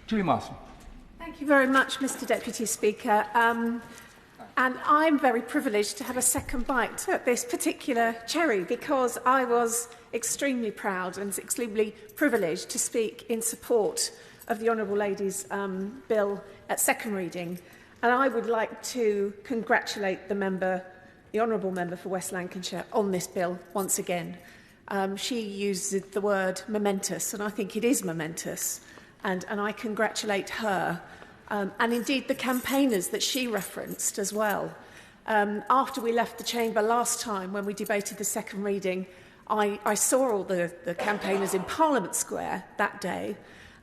Julie Marson. Thank you very much, Mr. Deputy Speaker. And I'm very privileged to have a second bite at this particular cherry because I was extremely proud and extremely privileged to speak in support of the Honourable Lady's bill at second reading. And I would like to congratulate the Honourable Member for West Lancashire on this bill once again. She uses the word momentous, and I think it is momentous. And I congratulate her, and indeed the campaigners that she referenced as well. After we left the chamber last time when we debated the second reading, I saw all the campaigners in Parliament Square that day,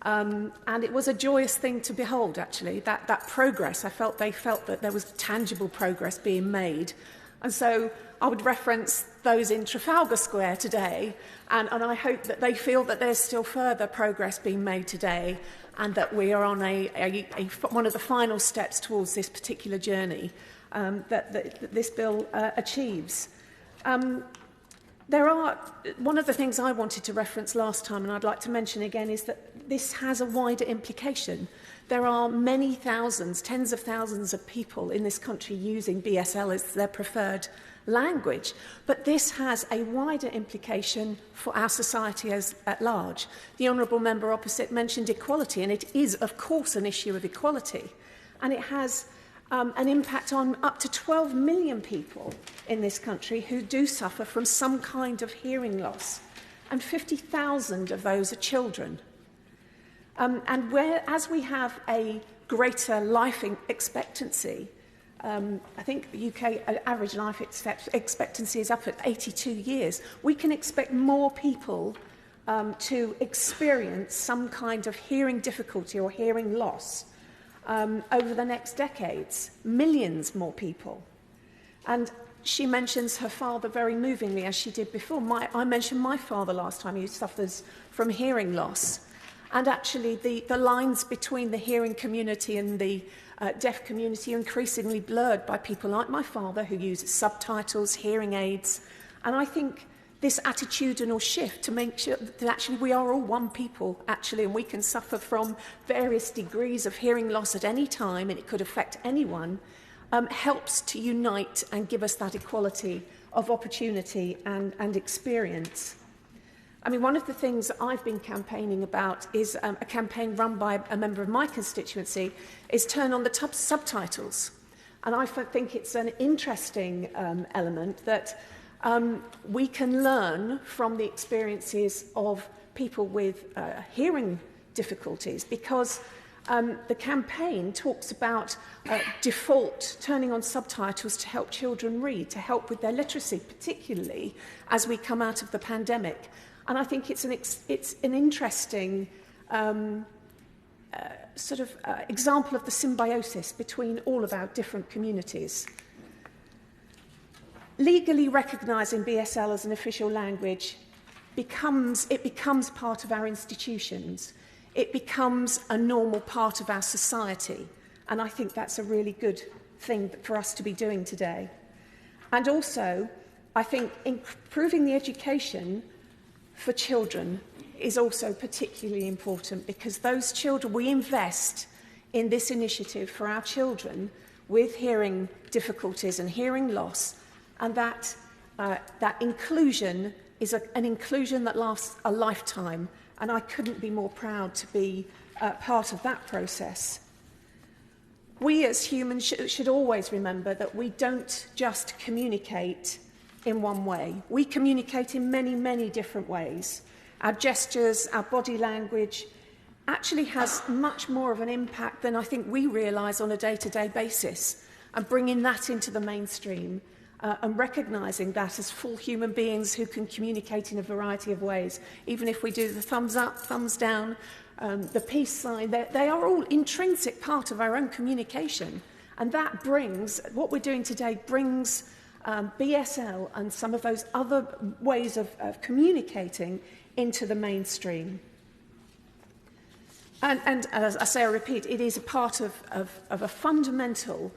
and it was a joyous thing to behold, actually, that progress. They felt that there was tangible progress being made. And so I would reference those in Trafalgar Square today, and I hope that they feel that there's still further progress being made today and that we are on one of the final steps towards this particular journey that this bill achieves. One of the things I wanted to reference last time, and I'd like to mention again, is that this has a wider implication. There are many thousands, tens of thousands of people in this country using BSL as their preferred language, but this has a wider implication for our society at large. The Honourable Member opposite mentioned equality, and it is, of course, an issue of equality, and it has an impact on up to 12 million people in this country who do suffer from some kind of hearing loss, and 50,000 of those are children. And whereas we have a greater life expectancy, I think the UK average life expectancy is up at 82 years, we can expect more people to experience some kind of hearing difficulty or hearing loss over the next decades. Millions more people. And she mentions her father very movingly, as she did before. I mentioned my father last time, who suffers from hearing loss. And actually, the lines between the hearing community and the deaf community are increasingly blurred by people like my father, who uses subtitles, hearing aids. And I think this attitudinal shift to make sure that actually we are all one people, actually, and we can suffer from various degrees of hearing loss at any time, and it could affect anyone, helps to unite and give us that equality of opportunity and experience. I mean, one of the things that I've been campaigning about is a campaign run by a member of my constituency, is turn on the subtitles. And I think it's an interesting element that we can learn from the experiences of people with hearing difficulties, because the campaign talks about default turning on subtitles to help children read, to help with their literacy, particularly as we come out of the pandemic. And I think it's an interesting example of the symbiosis between all of our different communities. Legally recognising BSL as an official language becomes part of our institutions. It becomes a normal part of our society. And I think that's a really good thing for us to be doing today. And also, I think improving the education for children is also particularly important, because those children, we invest in this initiative for our children with hearing difficulties and hearing loss, and that inclusion is an inclusion that lasts a lifetime, and I couldn't be more proud to be part of that process. We as humans should always remember that we don't just communicate in one way. We communicate in many, many different ways. Our gestures, our body language actually has much more of an impact than I think we realise on a day-to-day basis. And bringing that into the mainstream and recognising that as full human beings who can communicate in a variety of ways, even if we do the thumbs up, thumbs down, the peace sign, they are all intrinsic part of our own communication. And that brings, what we're doing today brings BSL and some of those other ways of communicating into the mainstream. And as I say, I repeat, it is a part of a fundamental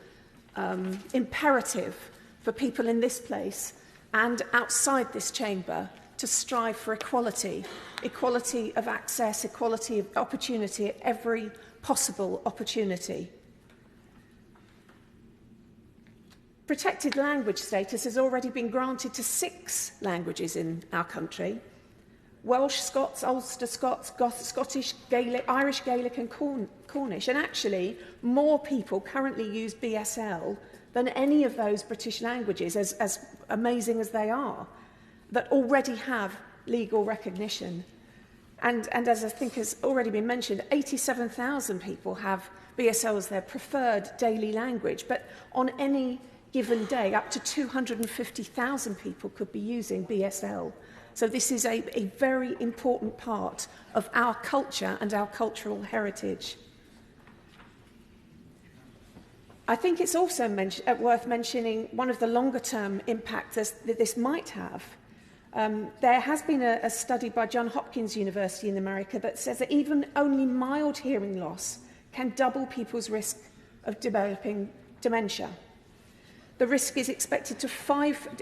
imperative for people in this place and outside this chamber to strive for equality, equality of access, equality of opportunity at every possible opportunity. Protected language status has already been granted to 6 languages in our country: Welsh, Scots, Ulster Scots, Scottish, Gaelic, Irish Gaelic and Cornish. And actually, more people currently use BSL than any of those British languages, as amazing as they are, that already have legal recognition. And as I think has already been mentioned, 87,000 people have BSL as their preferred daily language. But on any given day, up to 250,000 people could be using BSL. So this is a very important part of our culture and our cultural heritage. I think it's also worth mentioning one of the longer-term impacts that this might have. There has been a study by Johns Hopkins University in America that says that even only mild hearing loss can double people's risk of developing dementia. The risk is expected to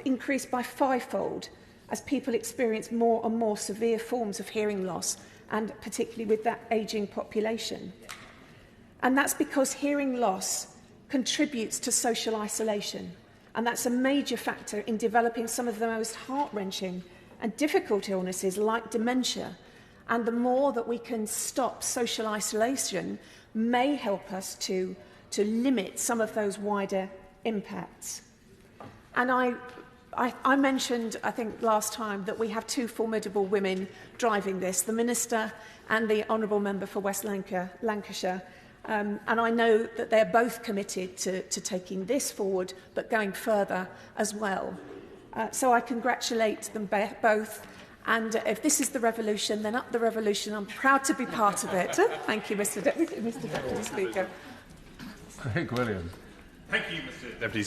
increase by 5-fold as people experience more and more severe forms of hearing loss, and particularly with that ageing population. And that's because hearing loss contributes to social isolation, and that's a major factor in developing some of the most heart-wrenching and difficult illnesses like dementia. And the more that we can stop social isolation may help us to limit some of those wider impacts. And I mentioned, I think last time, that we have 2 formidable women driving this, the Minister and the Honourable Member for West Lancashire. And I know that they're both committed to taking this forward, but going further as well. So I congratulate them both. And if this is the revolution, then up the revolution. I'm proud to be part of it. Thank you, Mr. Deputy Speaker. Craig Williams. Thank you, Mr. Deputy